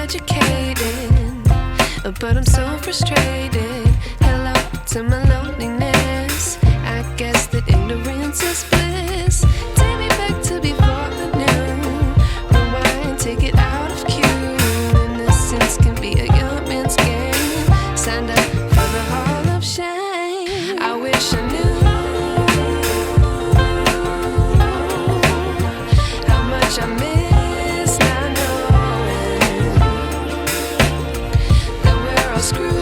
educated, but I'm so frustrated. Hello to my loneliness. I guess that ignorance is bliss. Take me back to before I knew. Rewind, take it out of cue. Innocence can be a young man's game. Signed up for the hall of shame. I wish I knew how much I miss not knowing that we're all screwed.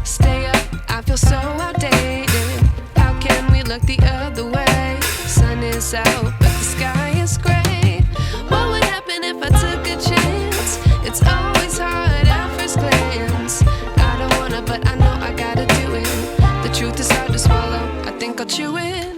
Stay up, I feel so outdated. How can we look the other way? Sun is out, but the sky is gray. What would happen if I took a chance? It's always hard at first glance. I don't wanna, but I know I gotta do it. The truth is hard to swallow, I think I'll chew it.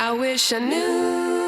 I wish I knew